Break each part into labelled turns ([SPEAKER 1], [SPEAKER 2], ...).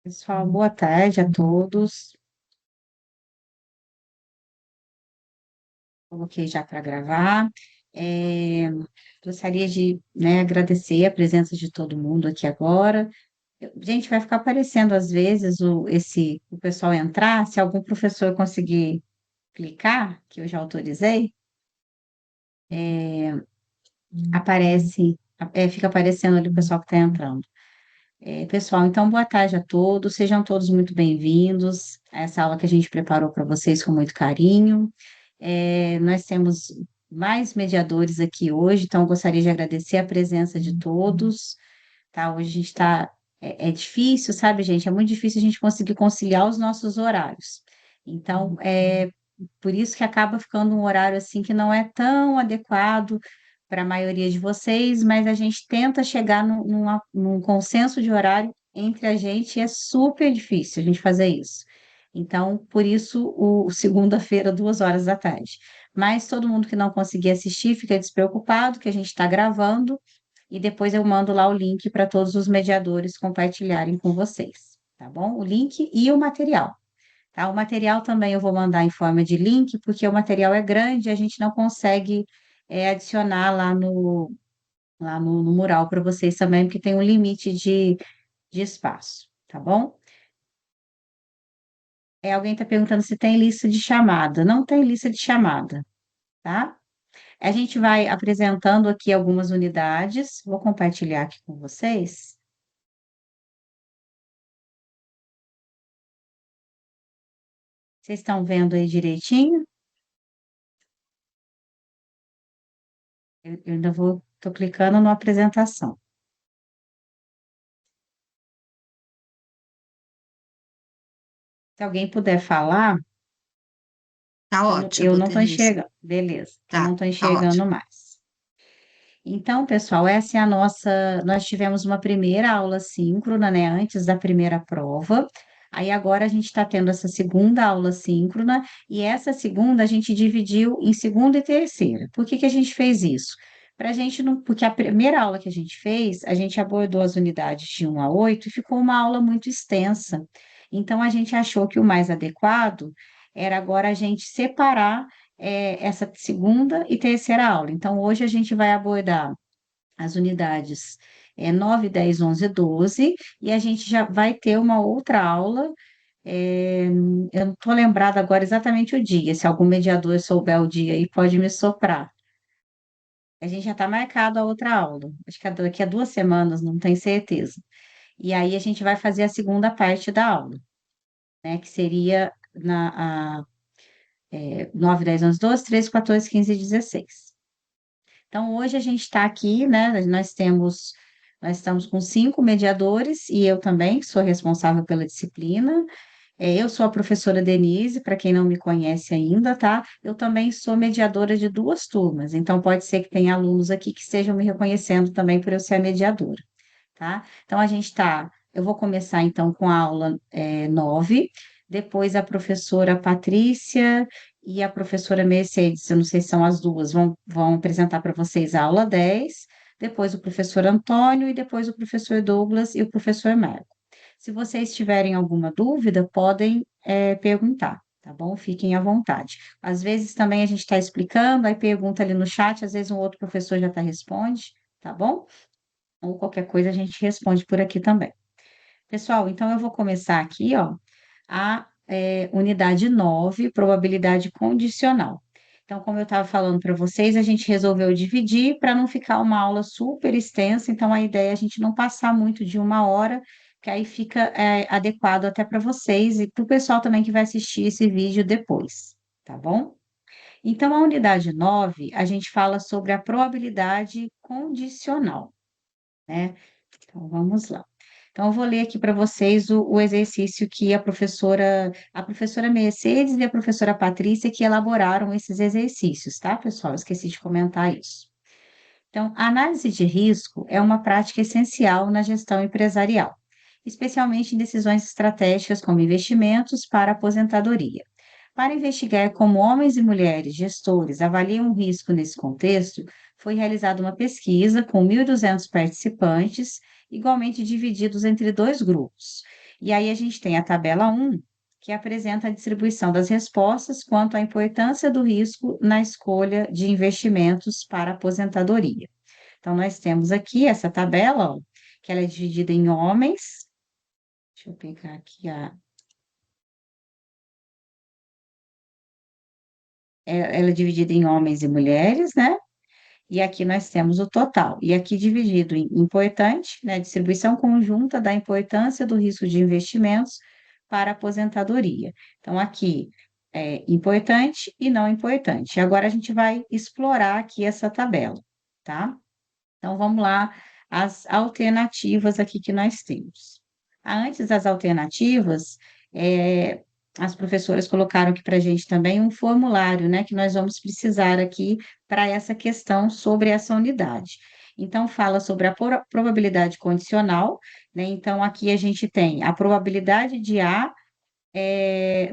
[SPEAKER 1] Pessoal, boa tarde a todos. Coloquei já para gravar. É, Gostaria de, agradecer a presença de todo mundo aqui agora. Gente, vai ficar aparecendo às vezes o pessoal entrar, se algum professor conseguir clicar, que eu já autorizei, aparece, fica aparecendo ali o pessoal que está entrando. Pessoal, então boa tarde a todos, sejam todos muito bem-vindos a essa aula que a gente preparou para vocês com muito carinho. Nós temos mais mediadores aqui hoje, então eu gostaria de agradecer a presença de todos, tá? Hoje a gente está. É difícil, sabe, gente? É muito difícil a gente conseguir conciliar os nossos horários. Então, por isso que acaba ficando um horário assim que não é tão adequado para a maioria de vocês, mas a gente tenta chegar num consenso de horário entre a gente e é super difícil a gente fazer isso. Então, por isso, o segunda-feira, 2 horas da tarde. Mas todo mundo que não conseguir assistir, fica despreocupado, que a gente está gravando, e depois eu mando lá o link para todos os mediadores compartilharem com vocês, tá bom? O link e o material. Tá? O material também eu vou mandar em forma de link, porque o material é grande, e a gente não consegue adicionar lá no mural para vocês também, porque tem um limite de espaço, tá bom? Alguém está perguntando se tem lista de chamada. Não tem lista de chamada, tá? A gente vai apresentando aqui algumas unidades, vou compartilhar aqui com vocês. Vocês estão vendo aí direitinho? Eu ainda tô clicando na apresentação. Se alguém puder falar,
[SPEAKER 2] Tá
[SPEAKER 1] eu
[SPEAKER 2] ótimo,
[SPEAKER 1] não estou
[SPEAKER 2] Denise.
[SPEAKER 1] enxergando. Beleza, eu não
[SPEAKER 2] Tá,
[SPEAKER 1] estou
[SPEAKER 2] tá
[SPEAKER 1] enxergando
[SPEAKER 2] ótimo.
[SPEAKER 1] mais. Então, pessoal, essa é a nossa. Nós tivemos uma primeira aula síncrona, né, antes da primeira prova. Aí agora a gente está tendo essa segunda aula síncrona, e essa segunda a gente dividiu em segunda e terceira. Por que que a gente fez isso? Para a gente não. Porque a primeira aula que a gente fez, a gente abordou as unidades de 1 a 8 e ficou uma aula muito extensa. Então, a gente achou que o mais adequado era agora a gente separar essa segunda e terceira aula. Então, hoje a gente vai abordar as unidades 9, 10, 11, 12, e a gente já vai ter uma outra aula. Eu não estou lembrada agora exatamente o dia, se algum mediador souber o dia aí, pode me soprar. A gente já está marcado a outra aula, acho que daqui a 2 semanas, não tenho certeza. E aí a gente vai fazer a segunda parte da aula, né, que seria 9, 10, 11, 12, 13, 14, 15 e 16. Então, hoje a gente está aqui, né? Nós estamos com 5 mediadores e eu também que sou responsável pela disciplina. Eu sou a professora Denise, para quem não me conhece ainda, tá? Eu também sou mediadora de 2 turmas, então pode ser que tenha alunos aqui que estejam me reconhecendo também por eu ser a mediadora, tá? Então, eu vou começar então com a aula 9, depois a professora Patrícia e a professora Mercedes, eu não sei se são as duas, vão apresentar para vocês a aula 10, depois o professor Antônio e depois o professor Douglas e o professor Marco. Se vocês tiverem alguma dúvida, podem perguntar, tá bom? Fiquem à vontade. Às vezes também a gente está explicando, aí pergunta ali no chat, às vezes um outro professor já responde, tá bom? Ou qualquer coisa a gente responde por aqui também. Pessoal, então eu vou começar aqui, ó, a unidade 9, probabilidade condicional. Então, como eu estava falando para vocês, a gente resolveu dividir para não ficar uma aula super extensa, então a ideia é a gente não passar muito de 1 hora, que aí fica adequado até para vocês e para o pessoal também que vai assistir esse vídeo depois, tá bom? Então, a unidade 9, a gente fala sobre a probabilidade condicional, né? Então, vamos lá. Então, eu vou ler aqui para vocês o exercício que a professora Mercedes e a professora Patrícia que elaboraram esses exercícios, tá, pessoal? Eu esqueci de comentar isso. Então, a análise de risco é uma prática essencial na gestão empresarial, especialmente em decisões estratégicas como investimentos para aposentadoria. Para investigar como homens e mulheres gestores avaliam o risco nesse contexto, foi realizada uma pesquisa com 1.200 participantes, igualmente divididos entre 2 grupos. E aí a gente tem a tabela 1, que apresenta a distribuição das respostas quanto à importância do risco na escolha de investimentos para aposentadoria. Então, nós temos aqui essa tabela, ó, que ela é dividida em homens. Deixa eu pegar aqui ela é dividida em homens e mulheres, né? E aqui nós temos o total. E aqui dividido em importante, né? Distribuição conjunta da importância do risco de investimentos para a aposentadoria. Então, aqui é importante e não importante. Agora a gente vai explorar aqui essa tabela, tá? Então, vamos lá, as alternativas aqui que nós temos. Antes das alternativas, as professoras colocaram aqui para a gente também um formulário, né, que nós vamos precisar aqui para essa questão sobre essa unidade. Então, fala sobre a probabilidade condicional, né? Então, aqui a gente tem a probabilidade de A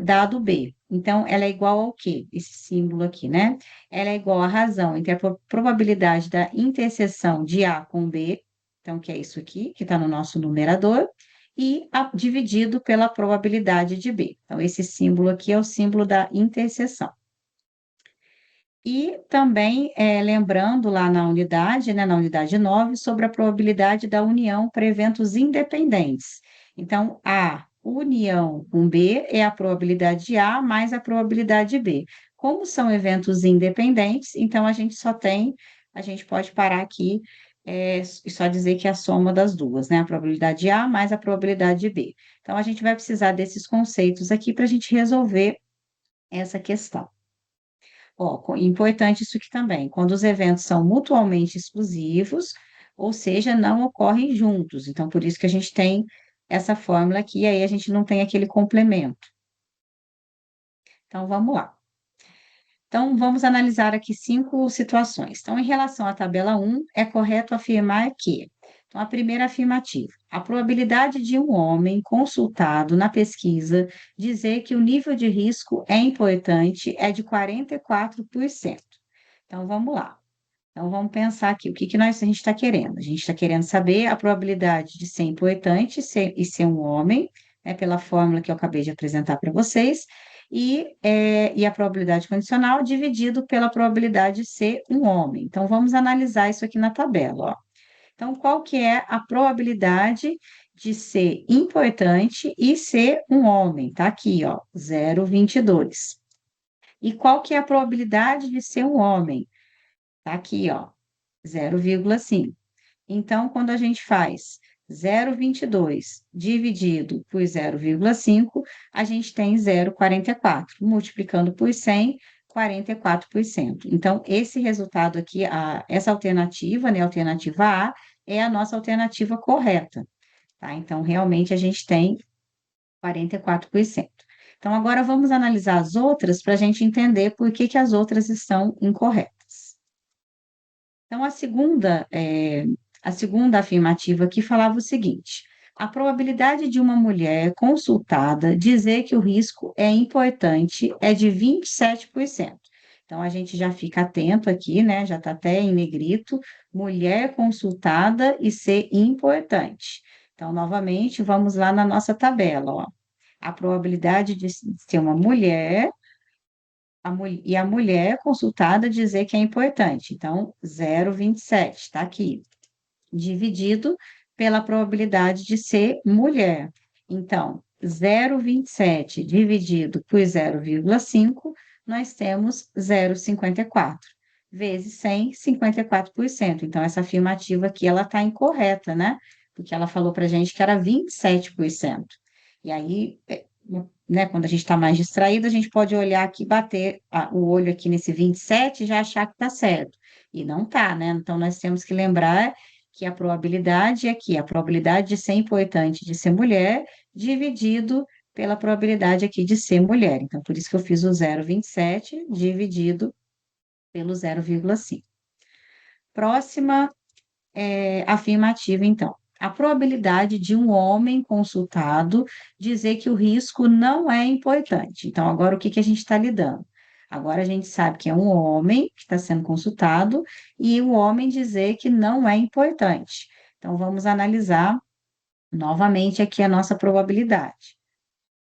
[SPEAKER 1] dado B. Então, ela é igual ao quê? Esse símbolo aqui, né? Ela é igual à razão entre a probabilidade da interseção de A com B, então, que é isso aqui, que está no nosso numerador, e dividido pela probabilidade de B. Então, esse símbolo aqui é o símbolo da interseção. E também, lembrando lá na unidade, né, na unidade 9, sobre a probabilidade da união para eventos independentes. Então, A união com B é a probabilidade de A mais a probabilidade de B. Como são eventos independentes, então a gente pode parar aqui e só dizer que é a soma das duas, né? A probabilidade de A mais a probabilidade de B. Então, a gente vai precisar desses conceitos aqui para a gente resolver essa questão. Ó, importante isso aqui também, quando os eventos são mutuamente exclusivos, ou seja, não ocorrem juntos. Então, por isso que a gente tem essa fórmula aqui, e aí a gente não tem aquele complemento. Então, vamos lá. Então, vamos analisar aqui 5 situações. Então, em relação à tabela 1, é correto afirmar que, então, a primeira afirmativa, a probabilidade de um homem consultado na pesquisa dizer que o nível de risco é importante é de 44%. Então, vamos lá. Então, vamos pensar aqui, o que a gente está querendo? A gente está querendo saber a probabilidade de ser importante e ser um homem, né, pela fórmula que eu acabei de apresentar para vocês, e a probabilidade condicional dividido pela probabilidade de ser um homem. Então, vamos analisar isso aqui na tabela, ó. Então, qual que é a probabilidade de ser importante e ser um homem? Tá aqui, ó, 0,22. E qual que é a probabilidade de ser um homem? Tá aqui, ó, 0,5. Então, quando a gente faz 0,22 dividido por 0,5, a gente tem 0,44. Multiplicando por 100, 44%. Então, esse resultado aqui, essa alternativa, né, a alternativa A, é a nossa alternativa correta, tá? Então, realmente, a gente tem 44%. Então, agora vamos analisar as outras para a gente entender por que as outras estão incorretas. Então, a segunda afirmativa aqui falava o seguinte: a probabilidade de uma mulher consultada dizer que o risco é importante é de 27%. Então, a gente já fica atento aqui, né? Já está até em negrito, mulher consultada e ser importante. Então, novamente, vamos lá na nossa tabela, ó. A probabilidade de ser uma mulher e a mulher consultada dizer que é importante. Então, 0,27, está aqui, dividido pela probabilidade de ser mulher. Então, 0,27 dividido por 0,5, nós temos 0,54, vezes 100, 54%. Então, essa afirmativa aqui, ela está incorreta, né? Porque ela falou para a gente que era 27%. E aí, né, quando a gente está mais distraído, a gente pode olhar aqui, bater o olho aqui nesse 27 e já achar que está certo. E não está, né? Então, nós temos que lembrar que a probabilidade é aqui, a probabilidade de ser importante de ser mulher, dividido pela probabilidade aqui de ser mulher. Então, por isso que eu fiz o 0,27 dividido pelo 0,5. Próxima afirmativa, então. A probabilidade de um homem consultado dizer que o risco não é importante. Então, agora o que a gente está lidando? Agora a gente sabe que é um homem que está sendo consultado e o homem dizer que não é importante. Então, vamos analisar Novamente, aqui a nossa probabilidade.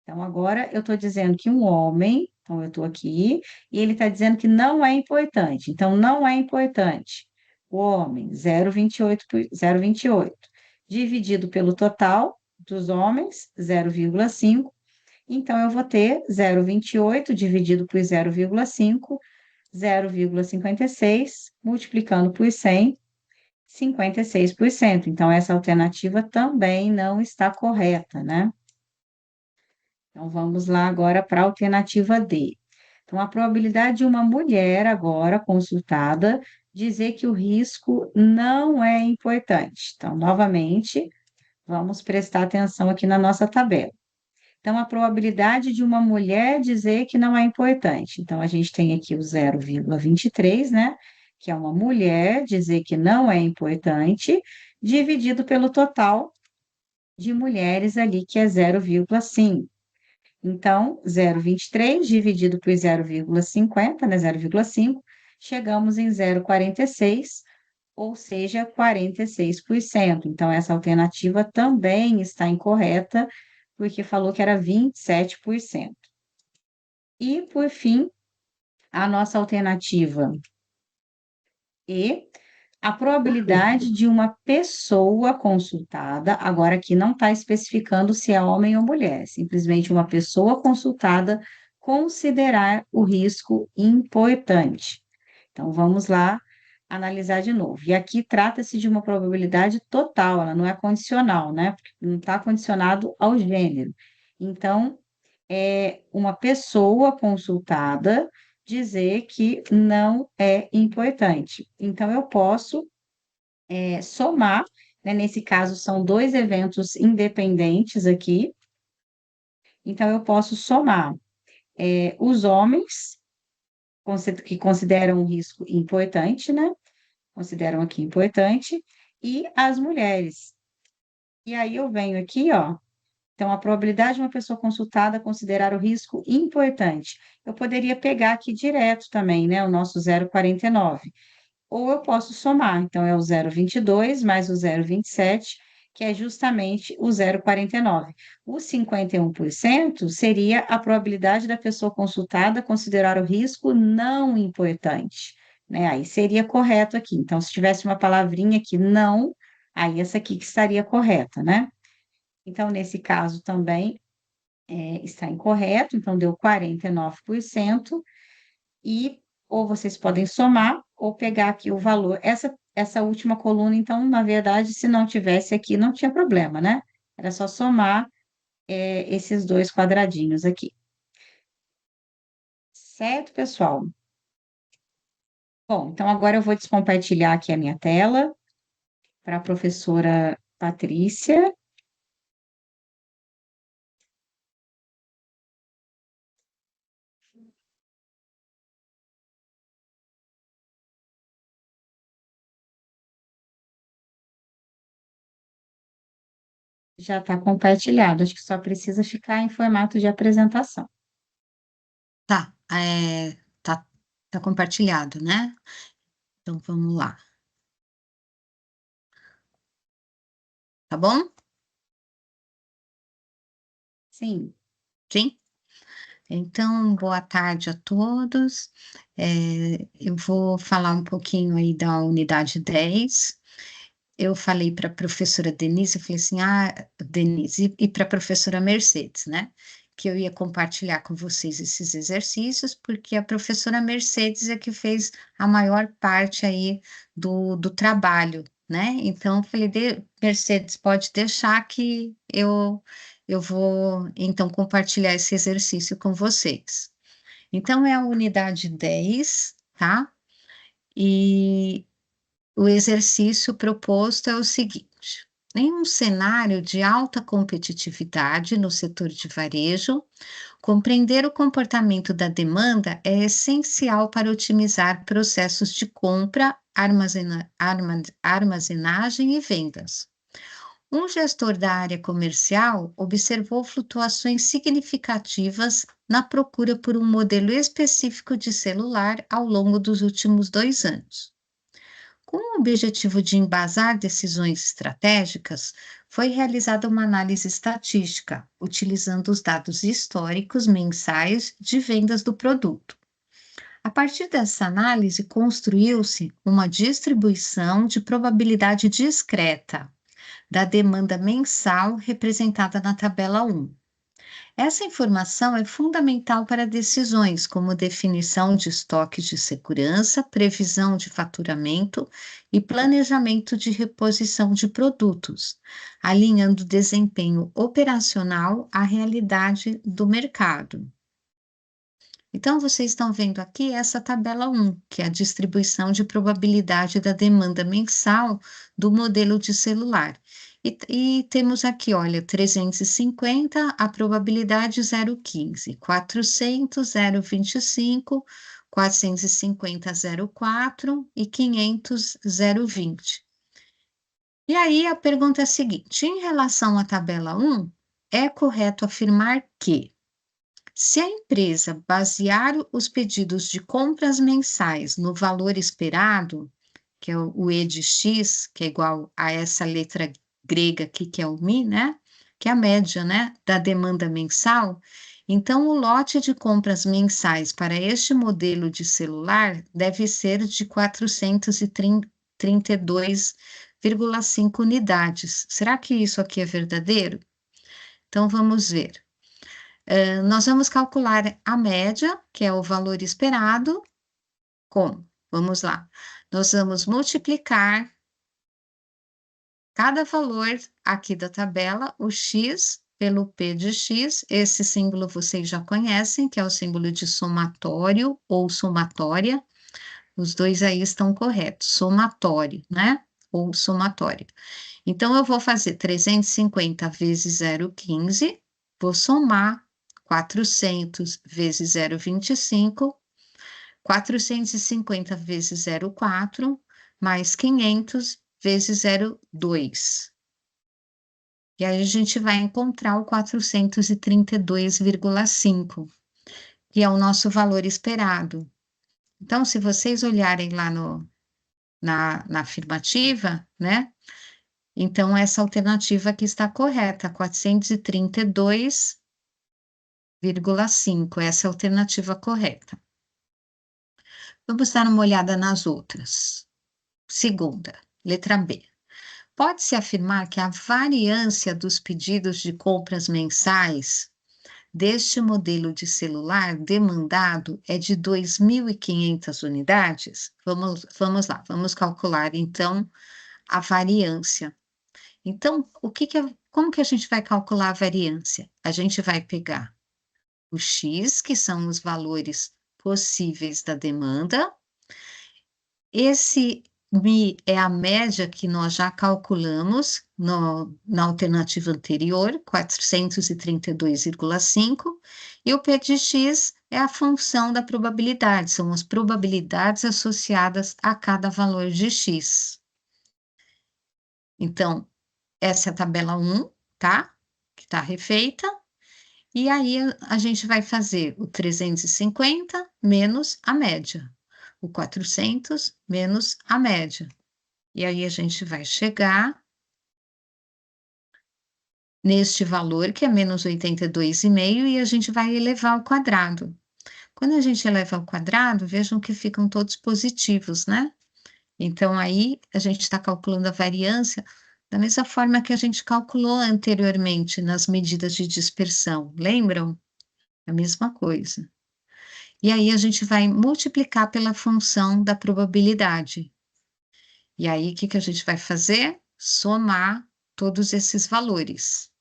[SPEAKER 1] Então, agora eu estou dizendo que um homem, então eu estou aqui, e ele está dizendo que não é importante. Então, não é importante. O homem, 0,28, 0,28. Dividido pelo total dos homens, 0,5. Então, eu vou ter 0,28 dividido por 0,5, 0,56, multiplicando por 100, 56%. Então, essa alternativa também não está correta, né? Então, vamos lá agora para a alternativa D. Então, a probabilidade de uma mulher agora consultada dizer que o risco não é importante. Então, novamente, vamos prestar atenção aqui na nossa tabela. Então, a probabilidade de uma mulher dizer que não é importante. Então, a gente tem aqui o 0,23, né? Que é uma mulher dizer que não é importante, dividido pelo total de mulheres ali, que é 0,5. Então, 0,23 dividido por 0,50, né? 0,5, chegamos em 0,46, ou seja, 46%. Então, essa alternativa também está incorreta, porque falou que era 27%. E, por fim, a nossa alternativa E, a probabilidade de uma pessoa consultada, agora aqui não está especificando se é homem ou mulher, simplesmente uma pessoa consultada considerar o risco importante. Então, vamos lá analisar de novo. E aqui trata-se de uma probabilidade total, ela não é condicional, né? Porque não está condicionado ao gênero. Então, é uma pessoa consultada dizer que não é importante. Então, eu posso somar, né? Nesse caso, são dois eventos independentes aqui. Então, eu posso somar os homens que consideram um risco importante, né? Consideram aqui importante, e as mulheres. E aí eu venho aqui, ó. Então, a probabilidade de uma pessoa consultada considerar o risco importante. Eu poderia pegar aqui direto também, né? O nosso 0,49. Ou eu posso somar. Então, é o 0,22 mais o 0,27, que é justamente o 0,49. O 51% seria a probabilidade da pessoa consultada considerar o risco não importante, né? Aí seria correto aqui. Então, se tivesse uma palavrinha aqui, não, aí essa aqui que estaria correta, né? Então, nesse caso também está incorreto, então deu 49%, e ou vocês podem somar ou pegar aqui o valor. Essa última coluna, então, na verdade, se não tivesse aqui, não tinha problema, né? Era só somar esses dois quadradinhos aqui. Certo, pessoal? Bom, então agora eu vou descompartilhar aqui a minha tela para a professora Patrícia. Já está compartilhado, acho que só precisa ficar em formato de apresentação.
[SPEAKER 2] Tá, tá compartilhado, né? Então vamos lá, tá bom?
[SPEAKER 1] Sim,
[SPEAKER 2] Sim? Então, boa tarde a todos. Eu vou falar um pouquinho aí da unidade 10. Eu falei para a professora Denise, eu falei assim, Denise, e para a professora Mercedes, né? Que eu ia compartilhar com vocês esses exercícios, porque a professora Mercedes é que fez a maior parte aí do trabalho, né? Então, eu falei, Mercedes, pode deixar que eu vou, então, compartilhar esse exercício com vocês. Então, é a unidade 10, tá? E o exercício proposto é o seguinte: em um cenário de alta competitividade no setor de varejo, compreender o comportamento da demanda é essencial para otimizar processos de compra, armazenagem e vendas. Um gestor da área comercial observou flutuações significativas na procura por um modelo específico de celular ao longo dos últimos 2 anos. Com o objetivo de embasar decisões estratégicas, foi realizada uma análise estatística, utilizando os dados históricos mensais de vendas do produto. A partir dessa análise, construiu-se uma distribuição de probabilidade discreta da demanda mensal representada na tabela 1. Essa informação é fundamental para decisões como definição de estoques de segurança, previsão de faturamento e planejamento de reposição de produtos, alinhando o desempenho operacional à realidade do mercado. Então, vocês estão vendo aqui essa tabela 1, que é a distribuição de probabilidade da demanda mensal do modelo de celular. E temos aqui, olha, 350, a probabilidade 0,15, 400, 0,25, 450, 0,4 e 500, 0,20. E aí a pergunta é a seguinte: em relação à tabela 1, é correto afirmar que se a empresa basear os pedidos de compras mensais no valor esperado, que é o E de X, que é igual a essa letra grega aqui, que é o Mi, né? Que é a média, né, da demanda mensal, então o lote de compras mensais para este modelo de celular deve ser de 432,5 unidades. Será que isso aqui é verdadeiro? Então vamos ver. Nós vamos calcular a média, que é o valor esperado, como? Vamos lá. Nós vamos multiplicar cada valor aqui da tabela, o x pelo P de x, esse símbolo vocês já conhecem, que é o símbolo de somatório ou somatória, os dois aí estão corretos, somatório, né? Ou somatório. Então, eu vou fazer 350 vezes 0,15, vou somar 400 vezes 0,25, 450 vezes 0,4, mais 500 vezes 0,2. E aí a gente vai encontrar o 432,5, que é o nosso valor esperado. Então, se vocês olharem lá na afirmativa, né? Então, essa alternativa aqui está correta, 432,5, essa é a alternativa correta. Vamos dar uma olhada nas outras. Segunda, letra B. Pode-se afirmar que a variância dos pedidos de compras mensais deste modelo de celular demandado é de 2.500 unidades? Vamos lá, vamos calcular então a variância. Então, como que a gente vai calcular a variância? A gente vai pegar o X, que são os valores possíveis da demanda. Esse Mi é a média que nós já calculamos na alternativa anterior, 432,5, e o P de X é a função da probabilidade, são as probabilidades associadas a cada valor de X. Então, essa é a tabela 1, tá? Que está refeita. E aí a gente vai fazer o 350 menos a média, o 400 menos a média. E aí a gente vai chegar neste valor, que é menos 82,5, e a gente vai elevar ao quadrado. Quando a gente eleva ao quadrado, vejam que ficam todos positivos, né? Então, aí a gente está calculando a variância da mesma forma que a gente calculou anteriormente nas medidas de dispersão, lembram? A mesma coisa. E aí a gente vai multiplicar pela função da probabilidade. E aí, o que a gente vai fazer? Somar todos esses valores.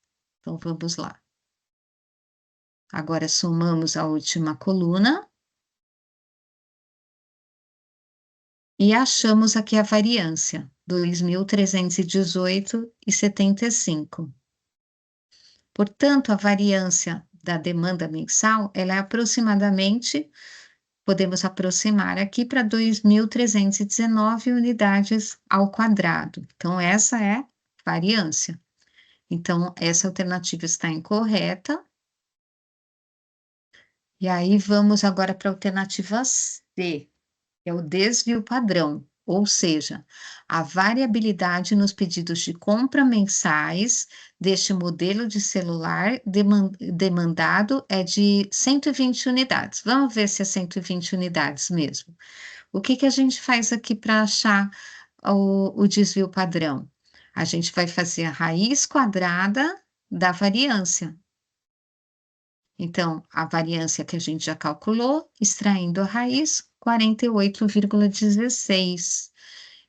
[SPEAKER 2] Então, vamos lá. Agora, somamos a última coluna. E achamos aqui a variância, 2.318,75. Portanto, a variância da demanda mensal, ela é aproximadamente, podemos aproximar aqui para 2.319 unidades ao quadrado. Então, essa é variância. Então, essa alternativa está incorreta. E aí, vamos agora para a alternativa C, que é o desvio padrão. ou seja, a variabilidade nos pedidos de compra mensais deste modelo de celular demandado é de 120 unidades. Vamos ver se é 120 unidades mesmo. O que que a gente faz aqui para achar o desvio padrão? A gente vai fazer a raiz quadrada da variância. Então, a variância que a gente já calculou, extraindo a raiz, 48,16.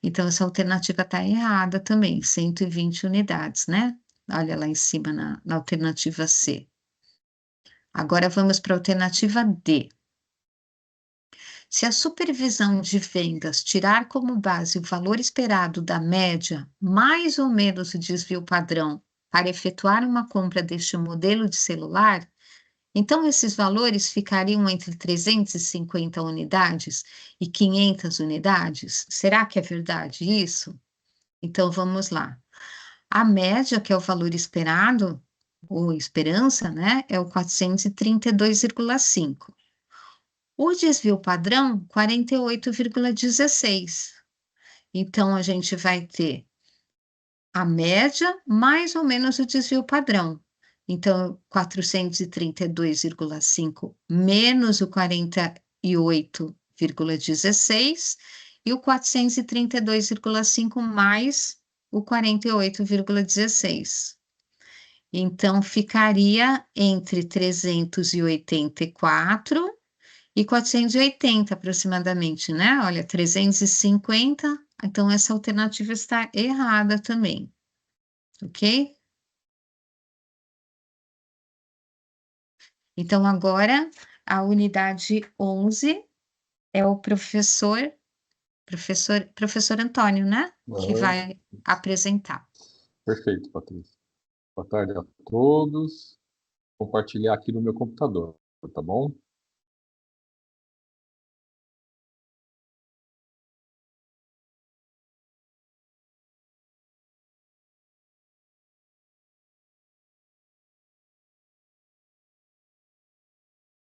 [SPEAKER 2] Então, essa alternativa está errada também, 120 unidades, né? Olha lá em cima na alternativa C. Agora vamos para a alternativa D. Se a supervisão de vendas tirar como base o valor esperado da média, mais ou menos o desvio padrão, para efetuar uma compra deste modelo de celular, então esses valores ficariam entre 350 unidades e 500 unidades? Será que é verdade isso? Então vamos lá. A média, que é o valor esperado, ou esperança, né, é o 432,5. O desvio padrão, 48,16. Então, a gente vai ter a média mais ou menos o desvio padrão. Então, 432,5 menos o 48,16 e o 432,5 mais o 48,16. Então, ficaria entre 384 e 480 aproximadamente, né? Olha, 350, então essa alternativa está errada também, ok? Então, agora, a unidade 11 é o professor Antônio, né? Que
[SPEAKER 3] Aham.
[SPEAKER 2] vai apresentar.
[SPEAKER 3] Perfeito, Patrícia. Boa tarde a todos. Compartilhar aqui no meu computador, tá bom?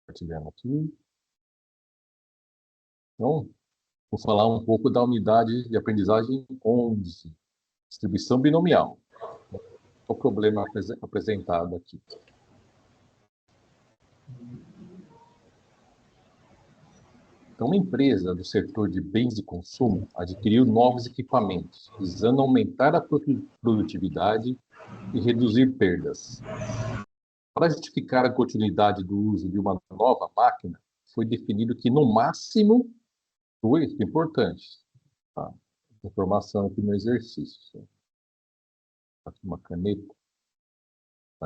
[SPEAKER 3] Compartilhando aqui. Então, vou falar um pouco da unidade de aprendizagem 11, distribuição binomial. O problema apresentado aqui. Então, uma empresa do setor de bens de consumo adquiriu novos equipamentos, visando aumentar a produtividade e reduzir perdas. Para justificar a continuidade do uso de uma nova máquina, foi definido que, no máximo, dois, que é importante, tá? Informação aqui no exercício. Aqui uma caneta.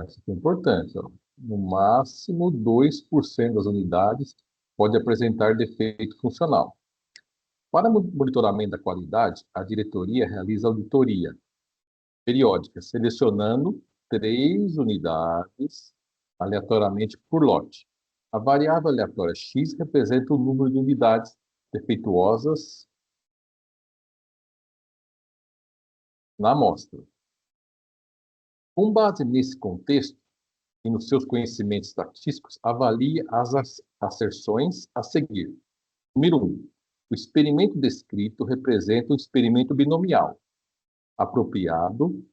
[SPEAKER 3] Isso aqui é importante, ó. No máximo, 2% das unidades pode apresentar defeito funcional. Para monitoramento da qualidade, a diretoria realiza auditoria periódica, selecionando 3 unidades aleatoriamente por lote. A variável aleatória x representa o número de unidades defeituosas na amostra. Com base nesse contexto e nos seus conhecimentos estatísticos, avalie as asserções a seguir. Número 1. O experimento descrito representa um experimento binomial, apropriado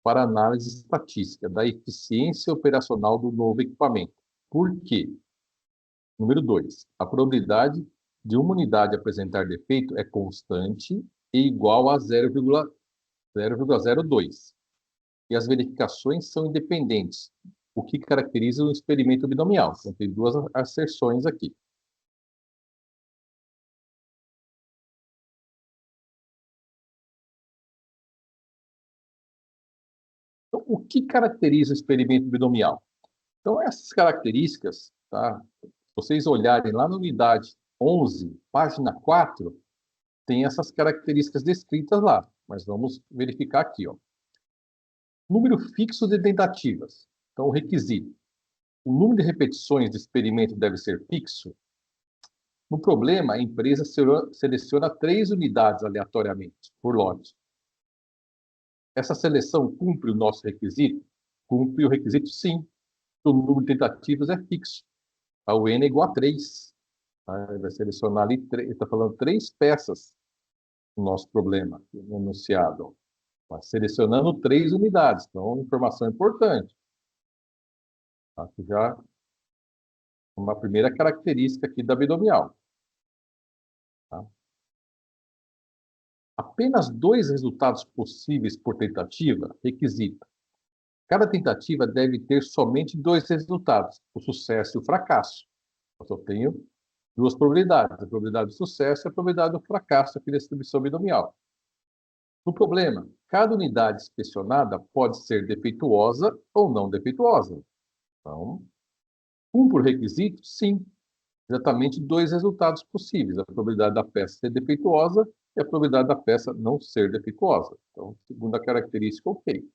[SPEAKER 3] para análise estatística da eficiência operacional do novo equipamento. Por quê? Número 2. A probabilidade de uma unidade apresentar defeito é constante e igual a 0,02. E as verificações são independentes, o que caracteriza o experimento binomial. Então, tem duas asserções aqui. Então, o que caracteriza o experimento binomial? Então, essas características, tá? Se vocês olharem lá na unidade 11, página 4, tem essas características descritas lá. Mas vamos verificar aqui, ó. Número fixo de tentativas. Então, o requisito. O número de repetições do experimento deve ser fixo. No problema, a empresa seleciona 3 unidades aleatoriamente, por lote. Essa seleção cumpre o nosso requisito? Cumpre o requisito, sim. O número de tentativas é fixo. O N é igual a 3. Vai selecionar ali, está falando 3 peças. o nosso problema no enunciado? Mas selecionando 3 unidades. Então, informação importante. Tá? Que já é uma primeira característica aqui da binomial. Tá? Apenas 2 resultados possíveis por tentativa requisita. Cada tentativa deve ter somente 2 resultados, o sucesso e o fracasso. Eu só tenho 2 probabilidades, a probabilidade do sucesso e a probabilidade do fracasso aqui da distribuição binomial. No problema, cada unidade inspecionada pode ser defeituosa ou não defeituosa. Então, por requisito, sim. Exatamente 2 resultados possíveis, a probabilidade da peça ser defeituosa e a probabilidade da peça não ser defeituosa. Então, segunda característica, ok.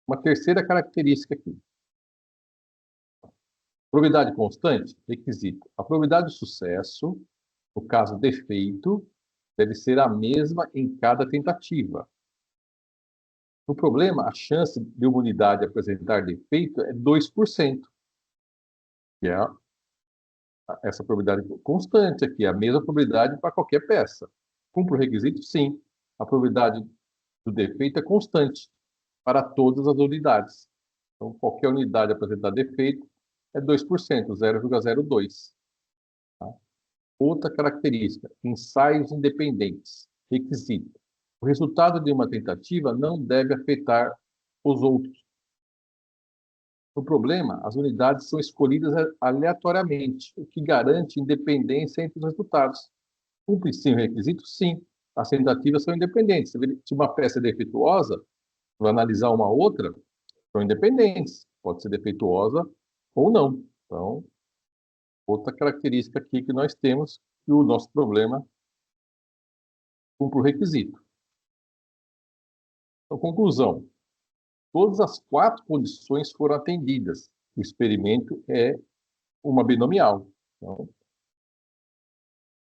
[SPEAKER 3] Uma terceira característica aqui. Probabilidade constante, requisito. A probabilidade de sucesso, no caso defeito, deve ser a mesma em cada tentativa. No problema, a chance de uma unidade apresentar defeito é 2%, que é essa probabilidade constante aqui, a mesma probabilidade para qualquer peça. Cumpre o requisito? Sim. A probabilidade do defeito é constante para todas as unidades. Então, qualquer unidade apresentar defeito é 2%, 0,02. Tá? Outra característica, ensaios independentes. Requisito. O resultado de uma tentativa não deve afetar os outros. No problema, as unidades são escolhidas aleatoriamente, o que garante independência entre os resultados. Cumpre sim o requisito? Sim. As tentativas são independentes. Se uma peça é defeituosa, vou analisar uma outra, são independentes. Pode ser defeituosa ou não. Então, outra característica aqui que nós temos, que o nosso problema cumpre o requisito. Então, conclusão. Todas as 4 condições foram atendidas. O experimento é uma binomial. Então,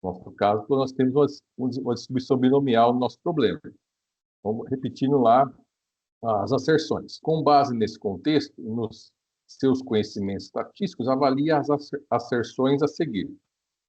[SPEAKER 3] no nosso caso, nós temos uma distribuição binomial no nosso problema. Vamos repetindo lá as asserções. Com base nesse contexto, nos seus conhecimentos estatísticos, avalie as asserções a seguir.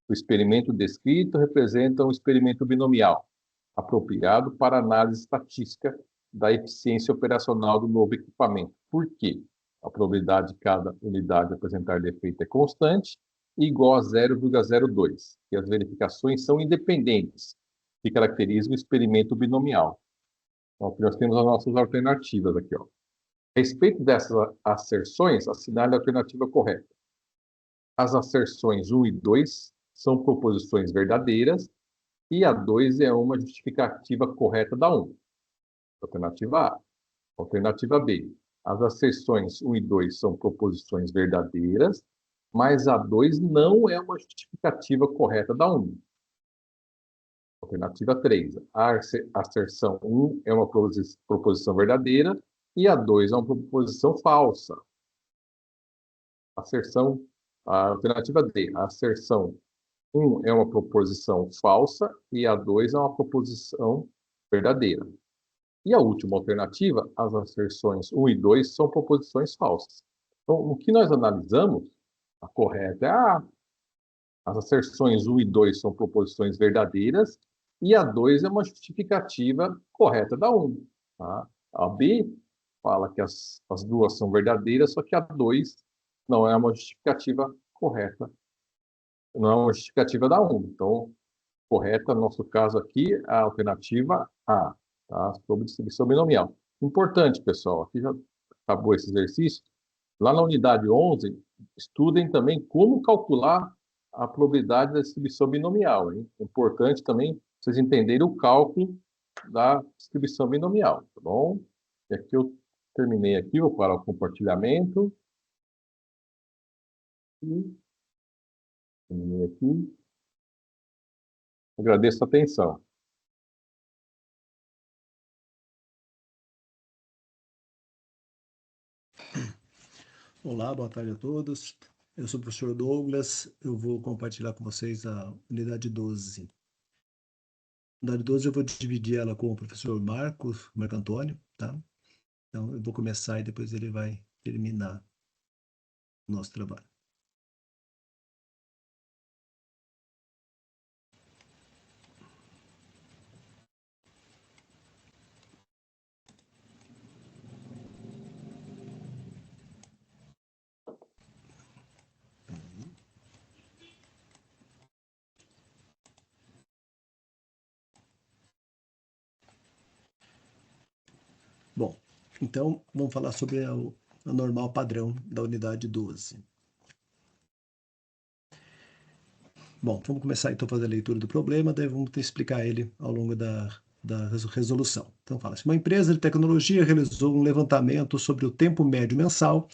[SPEAKER 3] O experimento descrito representa um experimento binomial, apropriado para análise estatística da eficiência operacional do novo equipamento. Por quê? A probabilidade de cada unidade apresentar defeito é constante e igual a 0,02, e as verificações são independentes, que caracterizam o experimento binomial. Então, aqui nós temos as nossas alternativas aqui, ó. A respeito dessas asserções, assinale a alternativa correta. As asserções 1 e 2 são proposições verdadeiras e a 2 é uma justificativa correta da 1. Alternativa A. Alternativa B. As asserções 1 e 2 são proposições verdadeiras, mas a 2 não é uma justificativa correta da 1. Alternativa 3. A asserção 1 é uma proposição verdadeira e a 2 é uma proposição falsa. A alternativa D. A asserção 1 é uma proposição falsa e a 2 é uma proposição verdadeira. E a última alternativa, as asserções 1 e 2 são proposições falsas. Então, o que nós analisamos, a correta é a A. As asserções 1 e 2 são proposições verdadeiras e a 2 é uma justificativa correta da 1. Tá? A B fala que as duas são verdadeiras, só que a 2 não é uma justificativa correta, não é uma justificativa da 1. Então, correta, no nosso caso aqui, a alternativa A, tá? Sobre distribuição binomial. Importante, pessoal, aqui já acabou esse exercício. Lá na unidade 11, estudem também como calcular a probabilidade da distribuição binomial. Hein? É importante também vocês entenderem o cálculo da distribuição binomial, tá bom? E aqui eu terminei aqui, vou parar o compartilhamento. E terminei aqui. Agradeço a atenção.
[SPEAKER 4] Olá, boa tarde a todos. Eu sou o professor Douglas. Eu vou compartilhar com vocês a unidade 12. Unidade 12 eu vou dividir ela com o professor Marco Antônio, tá? Então eu vou começar e depois ele vai terminar o nosso trabalho. Então, vamos falar sobre a normal padrão da unidade 12. Bom, vamos começar então a fazer a leitura do problema, daí vamos explicar ele ao longo da resolução. Então fala assim, uma empresa de tecnologia realizou um levantamento sobre o tempo médio mensal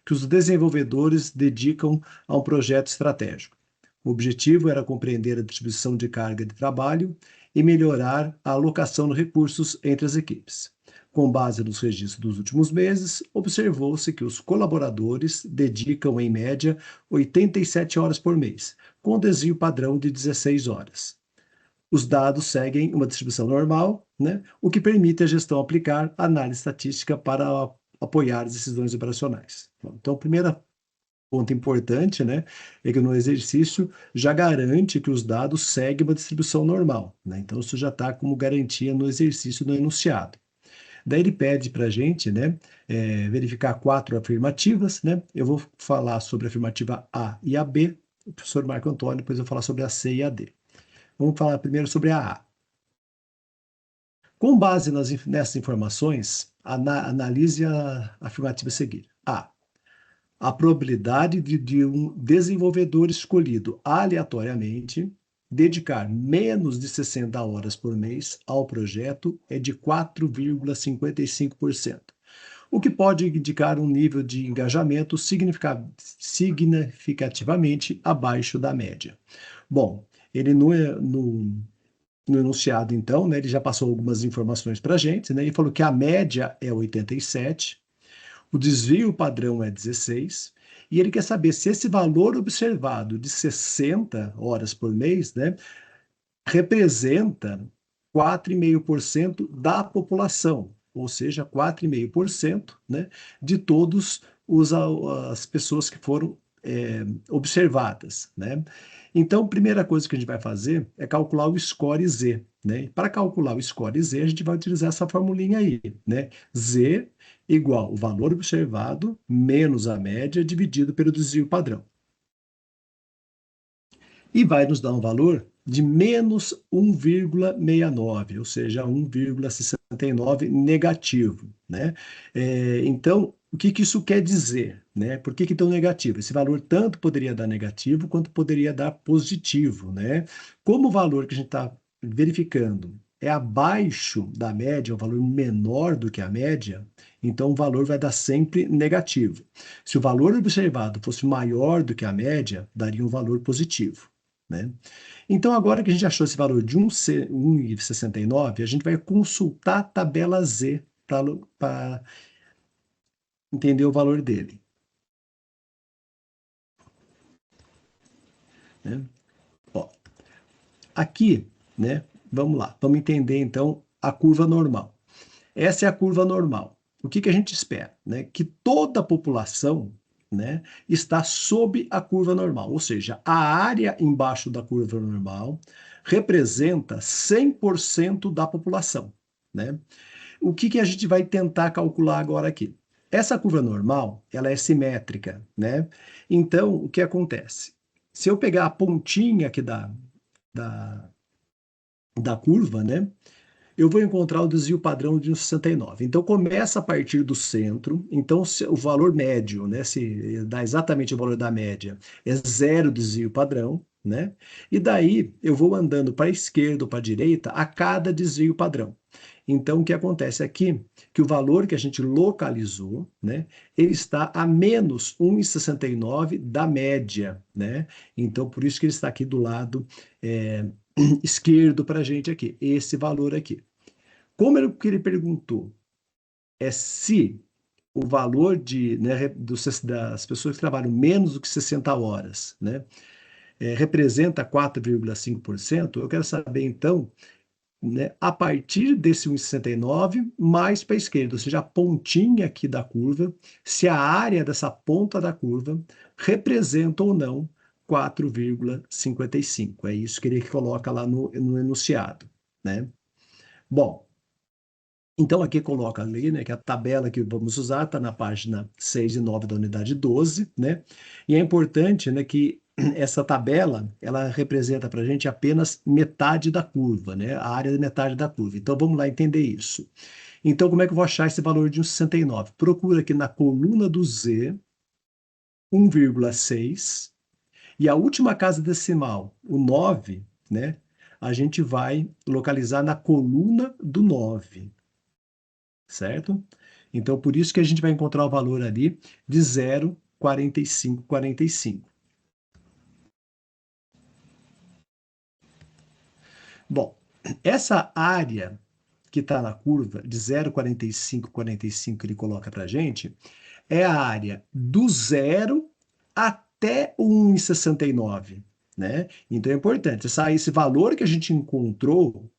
[SPEAKER 4] que os desenvolvedores dedicam a um projeto estratégico. O objetivo era compreender a distribuição de carga de trabalho e melhorar a alocação de recursos entre as equipes. Com base nos registros dos últimos meses, observou-se que os colaboradores dedicam, em média, 87 horas por mês, com desvio padrão de 16 horas. Os dados seguem uma distribuição normal, né, o que permite a gestão aplicar análise estatística para apoiar as decisões operacionais. Então, o primeiro ponto importante, né, é que no exercício já garante que os dados seguem uma distribuição normal, né? Então, isso já está como garantia no exercício no enunciado. Daí ele pede para a gente, né, verificar 4 afirmativas, né? Eu vou falar sobre a afirmativa A e a B, o professor Marco Antônio, depois eu vou falar sobre a C e a D. Vamos falar primeiro sobre a A. Com base nessas informações, analise a afirmativa a seguir. A probabilidade de um desenvolvedor escolhido aleatoriamente dedicar menos de 60 horas por mês ao projeto é de 4,55%, o que pode indicar um nível de engajamento significativamente abaixo da média. Bom, ele no enunciado, então, né, ele já passou algumas informações para a gente, né, ele falou que a média é 87, o desvio padrão é 16, e ele quer saber se esse valor observado de 60 horas por mês, né, representa 4,5% da população, ou seja, 4,5%, né, de todas as pessoas que foram observadas, né? Então, a primeira coisa que a gente vai fazer é calcular o score Z, né? Para calcular o score Z, a gente vai utilizar essa formulinha aí, né? Z igual o valor observado menos a média dividido pelo desvio padrão. E vai nos dar um valor de menos 1,69, ou seja, 1,69 negativo, né? Então, o que isso quer dizer, né? Por que tão negativo? Esse valor tanto poderia dar negativo quanto poderia dar positivo, né? Como o valor que a gente está verificando é abaixo da média, um valor menor do que a média, então o valor vai dar sempre negativo. Se o valor observado fosse maior do que a média, daria um valor positivo, né? Então, agora que a gente achou esse valor de 1,69, a gente vai consultar a tabela Z para entender o valor dele, né? Ó, aqui, né, vamos lá, vamos entender então a curva normal. Essa é a curva normal. O que a gente espera? Né? Que toda a população, né, está sob a curva normal, ou seja, a área embaixo da curva normal representa 100% da população, né? O que a gente vai tentar calcular agora aqui? Essa curva normal, ela é simétrica, né? Então, o que acontece? Se eu pegar a pontinha aqui da curva, né, eu vou encontrar o desvio padrão de 69. Então, começa a partir do centro. Então, o valor médio, né, se dá exatamente o valor da média, é zero desvio padrão, né? E daí, eu vou andando para a esquerda ou para a direita a cada desvio padrão. Então, o que acontece aqui? Que o valor que a gente localizou, né, ele está a menos 1,69 da média, né? Então, por isso que ele está aqui do lado esquerdo para a gente aqui, esse valor aqui. Como que ele perguntou? É se o valor das pessoas que trabalham menos do que 60 horas, né, representa 4,5%, eu quero saber, então, né, a partir desse 1,69 mais para a esquerda, ou seja, a pontinha aqui da curva, se a área dessa ponta da curva representa ou não 4,55. É isso que ele coloca lá no enunciado, né? Bom, então aqui coloca ali, né, que a tabela que vamos usar está na página 6 e 9 da unidade 12, né? E é importante, né, que essa tabela, ela representa para a gente apenas metade da curva, né? A área da metade da curva. Então vamos lá entender isso. Então, como é que eu vou achar esse valor de 1,69? Procura aqui na coluna do Z, 1,6, e a última casa decimal, o 9, né? A gente vai localizar na coluna do 9, certo? Então, por isso que a gente vai encontrar o valor ali de 0,4545. Bom, essa área que está na curva de 0,4545 que ele coloca para a gente é a área do 0 até o 1,69, né? Então é importante, esse valor que a gente encontrou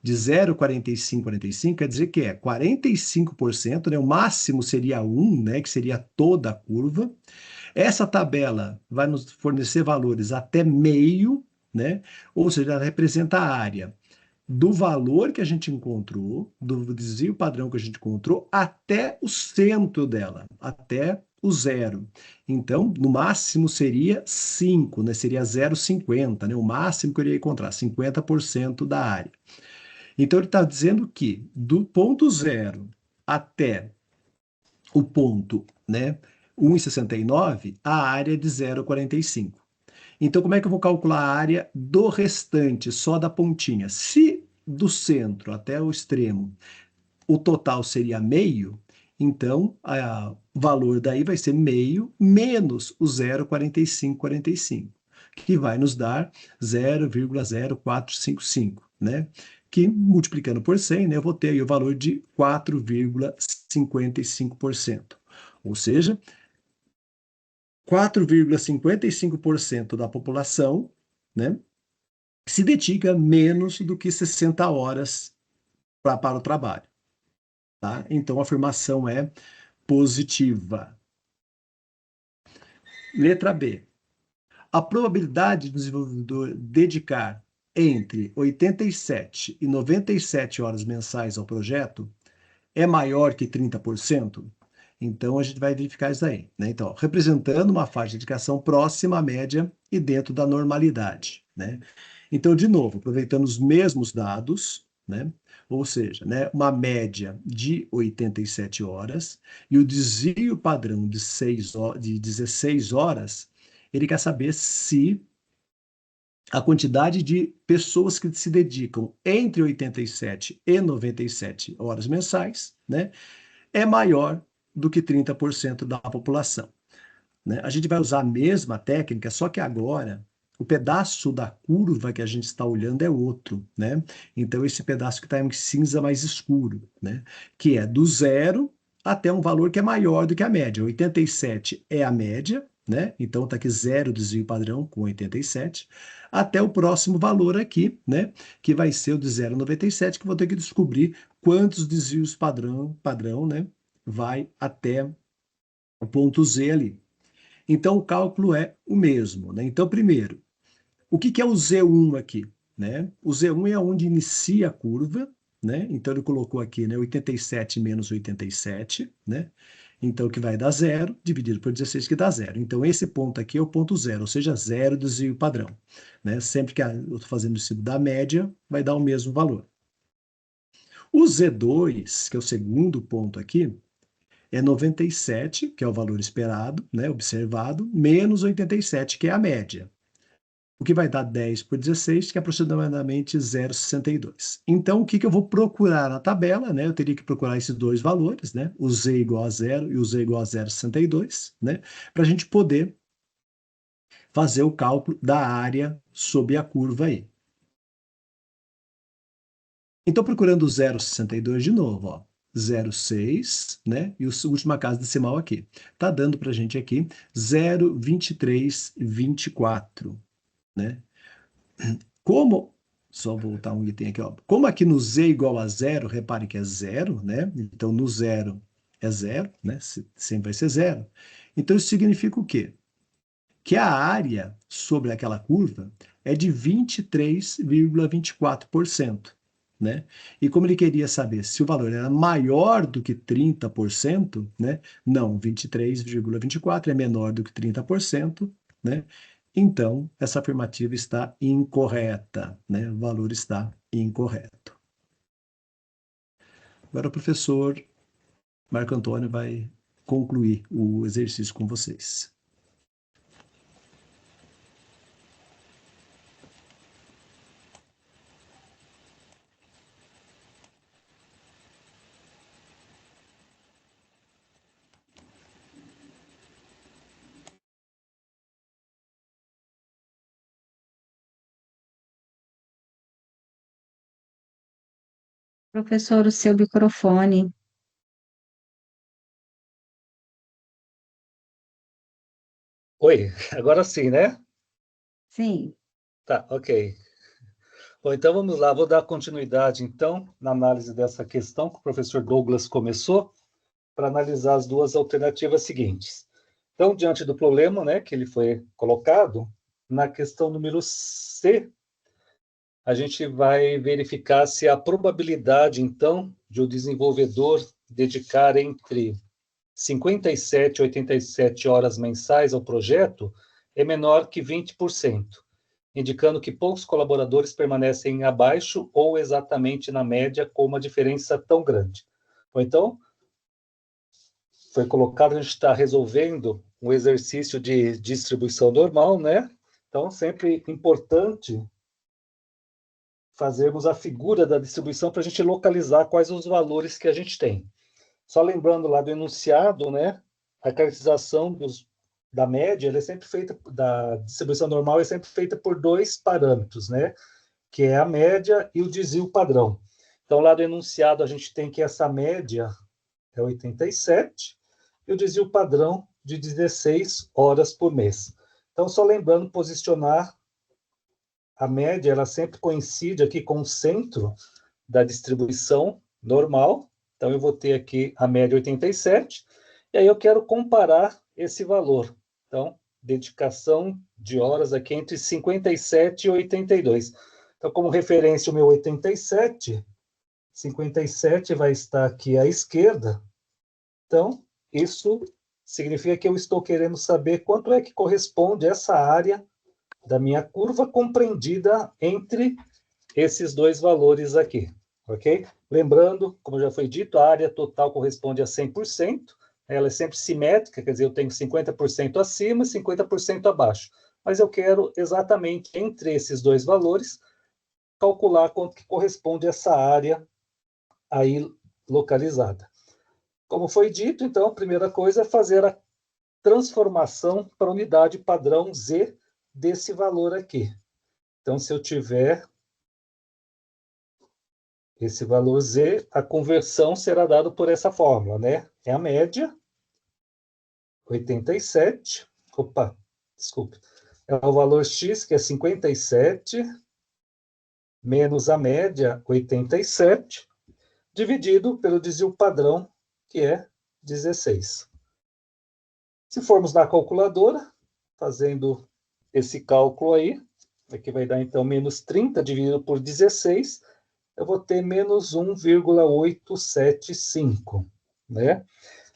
[SPEAKER 4] de 0,4545 quer dizer que é 45%, né? O máximo seria 1, né? Que seria toda a curva. Essa tabela vai nos fornecer valores até meio, né? Ou seja, ela representa a área do valor que a gente encontrou, do desvio padrão que a gente encontrou, até o centro dela, até o zero. Então, no máximo seria 5, né? Seria 0,50, né? O máximo que eu iria encontrar, 50% da área. Então, ele está dizendo que do ponto zero até o ponto, né, 1,69, a área é de 0,45. Então, como é que eu vou calcular a área do restante, só da pontinha? Se do centro até o extremo o total seria meio, então o valor daí vai ser meio menos o 0,4545, que vai nos dar 0,0455, né? Que multiplicando por 100, né, eu vou ter aí o valor de 4,55%. Ou seja, 4,55% da população, né, se dedica menos do que 60 horas para o trabalho. Tá? Então, a afirmação é positiva. Letra B. A probabilidade do desenvolvedor dedicar entre 87 e 97 horas mensais ao projeto é maior que 30%? Então, a gente vai verificar isso aí, né? Então, representando uma faixa de dedicação próxima à média e dentro da normalidade, né? Então, de novo, aproveitando os mesmos dados, né? Ou seja, né, uma média de 87 horas e o desvio padrão de 16 horas, ele quer saber se a quantidade de pessoas que se dedicam entre 87 e 97 horas mensais, né, é maior do que 30% da população, né? A gente vai usar a mesma técnica, só que agora o pedaço da curva que a gente está olhando é outro, né? Então, esse pedaço que está em cinza mais escuro, né? Que é do zero até um valor que é maior do que a média. 87 é a média, né? Então, está aqui zero desvio padrão com 87, até o próximo valor aqui, né? Que vai ser o de 0,97, que vou ter que descobrir quantos desvios padrão, né? Vai até o ponto Z ali. Então, o cálculo é o mesmo, né? Então, primeiro, o que é o Z1 aqui, né? O Z1 é onde inicia a curva, né? Então, ele colocou aqui, né, 87 menos 87, né? Então, que vai dar zero, dividido por 16, que dá zero. Então, esse ponto aqui é o ponto zero, ou seja, zero desvio padrão, né? Sempre que eu estou fazendo isso da média, vai dar o mesmo valor. O Z2, que é o segundo ponto aqui, é 97, que é o valor esperado, né, observado, menos 87, que é a média. O que vai dar 10 por 16, que é aproximadamente 0,62. Então, o que eu vou procurar na tabela, né? Eu teria que procurar esses dois valores, né? O Z igual a 0 e o Z igual a 0,62, né? Para a gente poder fazer o cálculo da área sob a curva aí. Então, procurando o 0,62 de novo, ó. 0,6, né? E a última casa decimal aqui. Tá dando para a gente aqui 0,2324, né? Como, só voltar um item aqui, ó. Como aqui no Z igual a zero, repare que é zero, né? Então, no zero é zero, né? Sempre vai ser zero. Então, isso significa o quê? Que a área sobre aquela curva é de 23,24%, né? E como ele queria saber se o valor era maior do que 30%, né? Não, 23,24 é menor do que 30%, né? Então, essa afirmativa está incorreta, né? O valor está incorreto. Agora o professor Marco Antônio vai concluir o exercício com vocês.
[SPEAKER 1] Professor, o seu microfone.
[SPEAKER 5] Oi, agora sim, né?
[SPEAKER 1] Sim.
[SPEAKER 5] Tá, ok. Bom, então vamos lá, vou dar continuidade, então, na análise dessa questão que o professor Douglas começou, para analisar as duas alternativas seguintes. Então, diante do problema, né, que ele foi colocado, na questão número C, a gente vai verificar se a probabilidade, então, de o desenvolvedor dedicar entre 57 e 87 horas mensais ao projeto é menor que 20%, indicando que poucos colaboradores permanecem abaixo ou exatamente na média com uma diferença tão grande. Ou então, foi colocado, a gente está resolvendo um exercício de distribuição normal, né? Então, sempre importante fazermos a figura da distribuição para a gente localizar quais os valores que a gente tem. Só lembrando lá do enunciado, né? A caracterização da média, ela é sempre feita, da distribuição normal é sempre feita por dois parâmetros, né? Que é a média e o desvio padrão. Então, lá do enunciado, a gente tem que essa média é 87 e o desvio padrão de 16 horas por mês. Então, só lembrando, posicionar a média, ela sempre coincide aqui com o centro da distribuição normal. Então, eu vou ter aqui a média 87, e aí eu quero comparar esse valor. Então, dedicação de horas aqui entre 57 e 82. Então, como referência, o meu 87, 57 vai estar aqui à esquerda. Então, isso significa que eu estou querendo saber quanto é que corresponde essa área da minha curva compreendida entre esses dois valores aqui, ok? Lembrando, como já foi dito, a área total corresponde a 100%, ela é sempre simétrica, quer dizer, eu tenho 50% acima e 50% abaixo, mas eu quero exatamente entre esses dois valores calcular quanto que corresponde essa área aí localizada. Como foi dito, então, a primeira coisa é fazer a transformação para a unidade padrão Z desse valor aqui. Então, se eu tiver esse valor Z, a conversão será dada por essa fórmula, né? É a média, 87, desculpe, é o valor X, que é 57, menos a média, 87, dividido pelo desvio padrão, que é 16. Se formos na calculadora, fazendo esse cálculo aí, aqui vai dar então menos 30 dividido por 16, eu vou ter menos 1,875, né?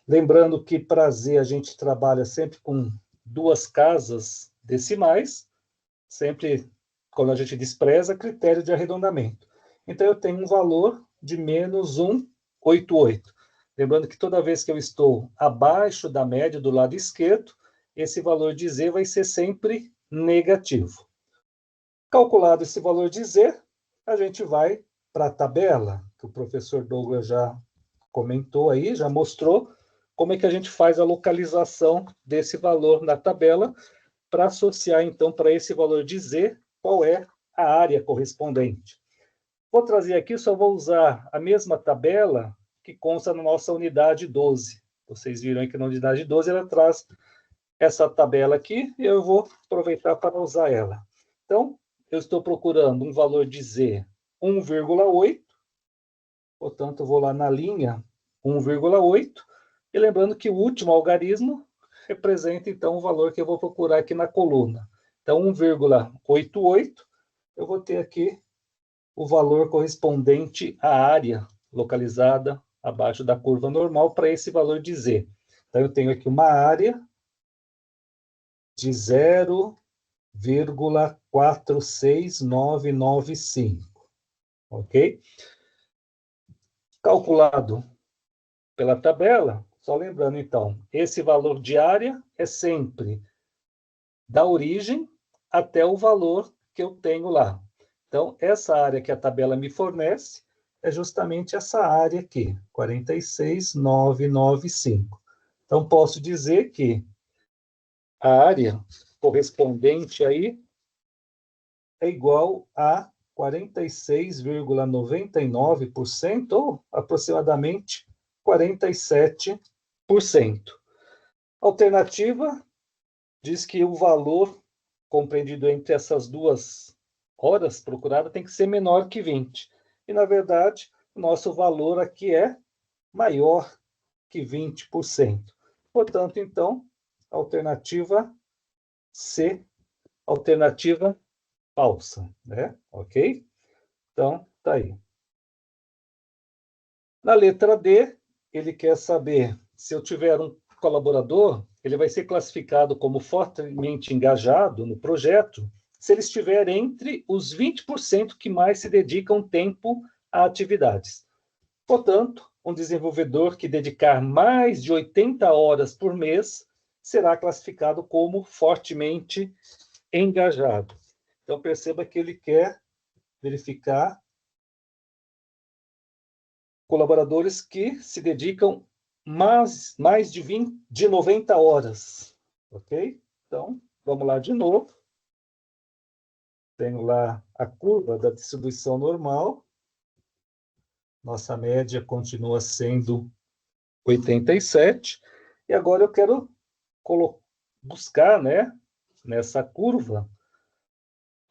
[SPEAKER 5] Lembrando que para Z a gente trabalha sempre com duas casas decimais, sempre quando a gente despreza critério de arredondamento. Então eu tenho um valor de menos 1,88. Lembrando que toda vez que eu estou abaixo da média do lado esquerdo, esse valor de Z vai ser sempre negativo. Calculado esse valor de Z, a gente vai para a tabela, que o professor Douglas já comentou aí, já mostrou como é que a gente faz a localização desse valor na tabela para associar, então, para esse valor de Z, qual é a área correspondente. Vou trazer aqui, só vou usar a mesma tabela que consta na nossa unidade 12. Vocês viram aí que na unidade 12 ela traz essa tabela aqui, e eu vou aproveitar para usar ela. Então, eu estou procurando um valor de Z 1,8, portanto, eu vou lá na linha 1,8, e lembrando que o último algarismo representa, então, o valor que eu vou procurar aqui na coluna. Então, 1,88, eu vou ter aqui o valor correspondente à área localizada abaixo da curva normal para esse valor de Z. Então, eu tenho aqui uma área de 0,46995, ok? calculado pela tabela, só lembrando, então, esse valor de área é sempre da origem até o valor que eu tenho lá. Então, essa área que a tabela me fornece é justamente essa área aqui, 46.995. Então, posso dizer que a área correspondente aí é igual a 46,99%, ou aproximadamente 47%. Alternativa diz que o valor compreendido entre essas duas horas procuradas tem que ser menor que 20. E, na verdade, o nosso valor aqui é maior que 20%. Portanto, então, alternativa C, alternativa falsa, né? Ok? Então, tá aí. Na letra D, ele quer saber se eu tiver um colaborador, ele vai ser classificado como fortemente engajado no projeto se ele estiver entre os 20% que mais se dedicam tempo a atividades. Portanto, um desenvolvedor que dedicar mais de 80 horas por mês será classificado como fortemente engajado. Então, perceba que ele quer verificar colaboradores que se dedicam mais de 90 horas. Ok? Então, vamos lá de novo. Tenho lá a curva da distribuição normal. Nossa média continua sendo 87. E agora eu quero buscar, né, nessa curva,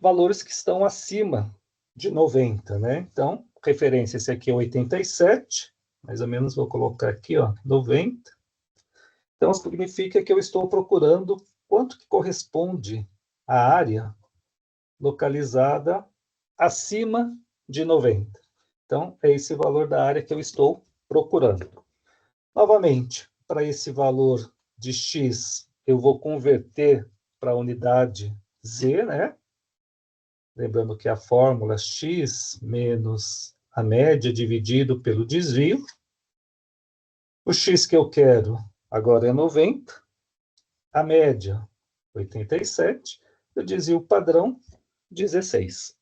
[SPEAKER 5] valores que estão acima de 90, né? Então, referência, esse aqui é 87, mais ou menos vou colocar aqui, ó, 90. Então, significa que eu estou procurando quanto que corresponde à área localizada acima de 90. Então, é esse valor da área que eu estou procurando. Novamente, para esse valor de X, eu vou converter para a unidade Z, né? Lembrando que a fórmula X menos a média dividido pelo desvio. O X que eu quero agora é 90, a média 87, e o desvio padrão 16.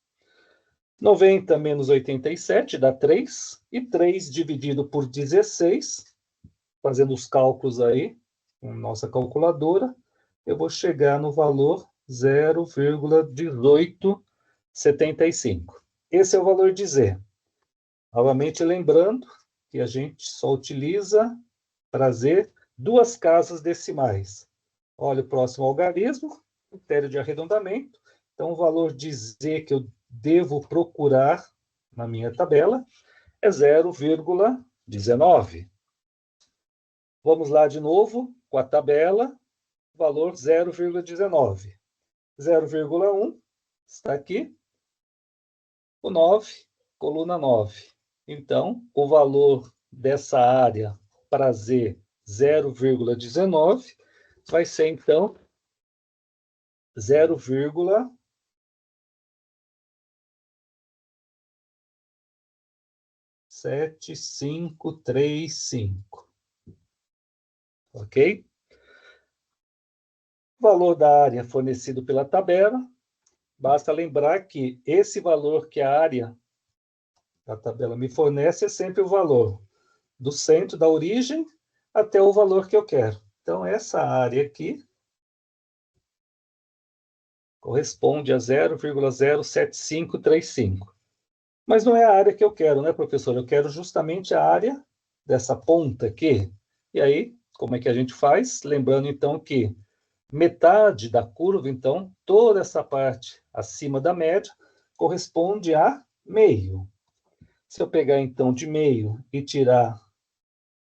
[SPEAKER 5] 90 menos 87 dá 3, e 3 dividido por 16, fazendo os cálculos aí, com nossa calculadora, eu vou chegar no valor 0,1875. Esse é o valor de Z. Novamente lembrando que a gente só utiliza para Z duas casas decimais. Olha o próximo algarismo, critério de arredondamento. Então, o valor de Z que eu devo procurar na minha tabela é 0,19. Vamos lá de novo com a tabela, valor 0,19. 0,1 está aqui, o 9, coluna 9. Então, o valor dessa área para Z, 0,19, vai ser, então, 0,7535. Ok? O valor da área fornecido pela tabela, basta lembrar que esse valor que a área da tabela me fornece é sempre o valor do centro da origem até o valor que eu quero. Então, essa área aqui corresponde a 0,07535. Mas não é a área que eu quero, né, professor? Eu quero justamente a área dessa ponta aqui. E aí, como é que a gente faz? Lembrando, então, que metade da curva, então, toda essa parte acima da média, corresponde a meio. Se eu pegar, então, de meio e tirar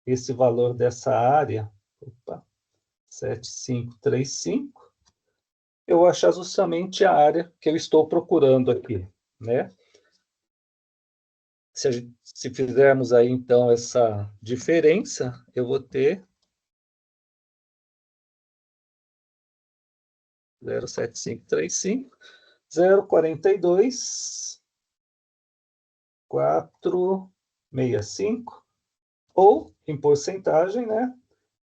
[SPEAKER 5] esse valor dessa área, 7535, eu vou achar justamente a área que eu estou procurando aqui, né? Se fizermos aí, então, essa diferença, eu vou ter 0,7535, 0,42, 4, 65, ou, em porcentagem, né,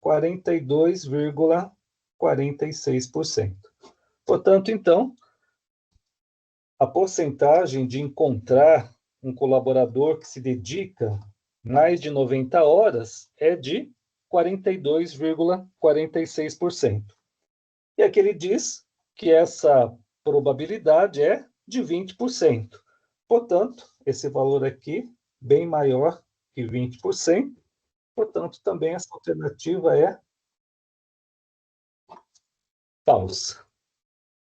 [SPEAKER 5] 42,46%. Portanto, então, a porcentagem de encontrar um colaborador que se dedica mais de 90 horas é de 42,46%. E aqui ele diz que essa probabilidade é de 20%. Portanto, esse valor aqui, bem maior que 20%, portanto, também essa alternativa é falsa.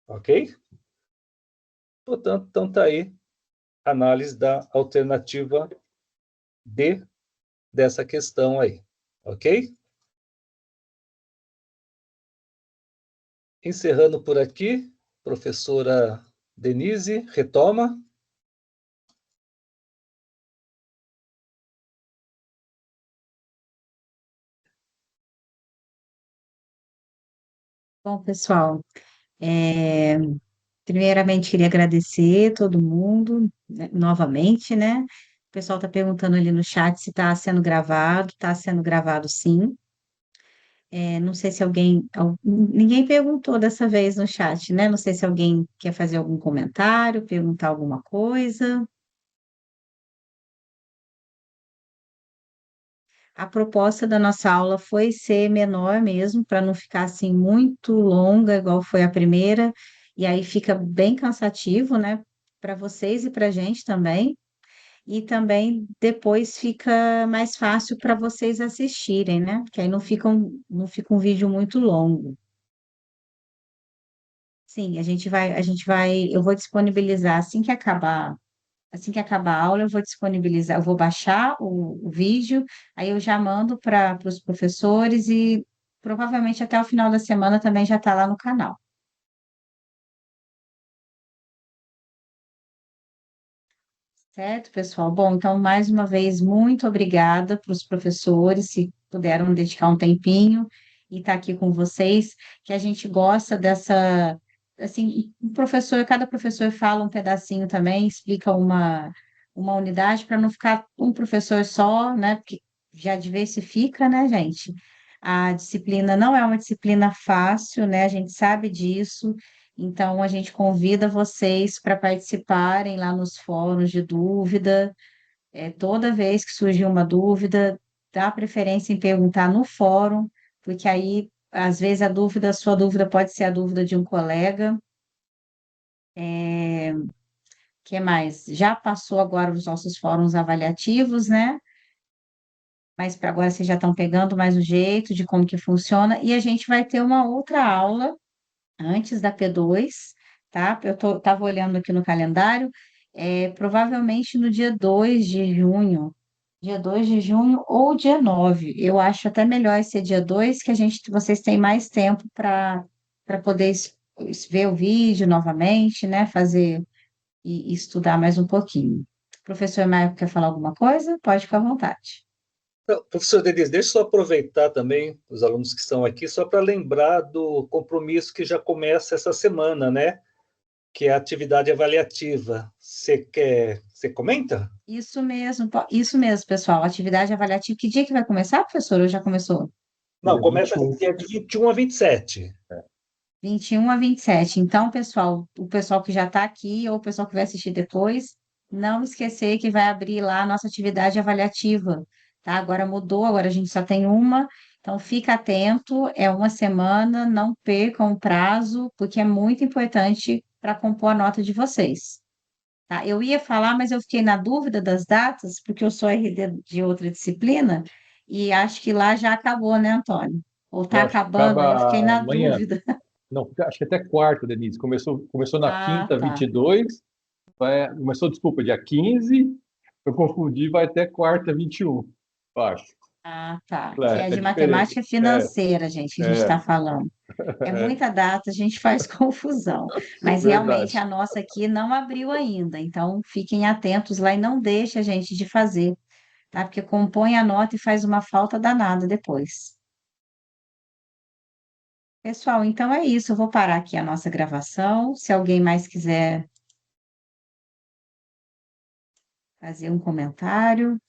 [SPEAKER 5] Ok? Portanto, então está aí a análise da alternativa D dessa questão aí. Ok? Encerrando por aqui, professora Denise, retoma.
[SPEAKER 1] Bom, pessoal, primeiramente queria agradecer todo mundo, né, novamente, né? O pessoal está perguntando ali no chat se está sendo gravado sim. Não sei se ninguém perguntou dessa vez no chat, né? Não sei se alguém quer fazer algum comentário, perguntar alguma coisa. A proposta da nossa aula foi ser menor mesmo, para não ficar assim muito longa, igual foi a primeira, e aí fica bem cansativo, né? Para vocês e para a gente também. E também depois fica mais fácil para vocês assistirem, né? Porque aí não fica um vídeo muito longo. Sim, eu vou disponibilizar assim que acabar a aula, eu vou disponibilizar, eu vou baixar o vídeo, aí eu já mando para os professores e provavelmente até o final da semana também já está lá no canal. Certo, pessoal? Bom, então, mais uma vez, muito obrigada para os professores, se puderam dedicar um tempinho e estar aqui com vocês, que a gente gosta dessa, assim, cada professor fala um pedacinho também, explica uma unidade para não ficar um professor só, né? Porque já diversifica, né, gente? A disciplina não é uma disciplina fácil, né? A gente sabe disso. Então, a gente convida vocês para participarem lá nos fóruns de dúvida. Toda vez que surgir uma dúvida, dá preferência em perguntar no fórum, porque aí, às vezes, a sua dúvida pode ser a dúvida de um colega. Que mais? Já passou agora os nossos fóruns avaliativos, né? Mas para agora vocês já estão pegando mais o jeito de como que funciona, e a gente vai ter uma outra aula antes da P2, tá? Tava olhando aqui no calendário, provavelmente no dia 2 de junho ou dia 9. Eu acho até melhor esse dia 2, que vocês têm mais tempo para poder ver o vídeo novamente, né? Fazer e estudar mais um pouquinho. Professor Maio, quer falar alguma coisa? Pode ficar à vontade.
[SPEAKER 5] Então, professor Denise, deixa eu só aproveitar também os alunos que estão aqui, só para lembrar do compromisso que já começa essa semana, né? Que é a atividade avaliativa. Você comenta?
[SPEAKER 1] Isso mesmo, pessoal. Atividade avaliativa. Que dia que vai começar, professor? Ou já começou?
[SPEAKER 5] Não,
[SPEAKER 3] Dia
[SPEAKER 5] começa
[SPEAKER 3] 21.
[SPEAKER 5] de 21 a 27.
[SPEAKER 1] 21 a 27. Então, pessoal, o pessoal que já está aqui ou o pessoal que vai assistir depois, não esquecer que vai abrir lá a nossa atividade avaliativa, tá? Agora mudou, agora a gente só tem uma. Então, fica atento, é uma semana, não percam o prazo, porque é muito importante para compor a nota de vocês. Tá? Eu ia falar, mas eu fiquei na dúvida das datas, porque eu sou RD de outra disciplina, e acho que lá já acabou, né, Antônio? Ou
[SPEAKER 3] Eu
[SPEAKER 1] está
[SPEAKER 3] acho que
[SPEAKER 1] acabando, aí eu fiquei
[SPEAKER 3] acaba
[SPEAKER 1] na
[SPEAKER 3] amanhã.
[SPEAKER 1] dúvida.
[SPEAKER 3] Não, acho que até quarta, Denise. Começou na
[SPEAKER 1] Ah,
[SPEAKER 3] quinta,
[SPEAKER 1] tá.
[SPEAKER 3] 22. Começou, desculpa, dia 15. Eu confundi, vai até quarta, 21. Eu acho.
[SPEAKER 1] Ah, tá. Que é
[SPEAKER 3] É
[SPEAKER 1] de
[SPEAKER 3] diferente.
[SPEAKER 1] matemática financeira, gente, que a gente
[SPEAKER 3] É,
[SPEAKER 1] está falando. É muita data, a gente faz confusão. Mas realmente
[SPEAKER 3] verdade.
[SPEAKER 1] a nossa aqui não abriu ainda, então fiquem atentos lá e não deixe a gente de fazer, tá? Porque compõe a nota e faz uma falta danada depois. Pessoal, então é isso. Eu vou parar aqui a nossa gravação. Se alguém mais quiser fazer um comentário.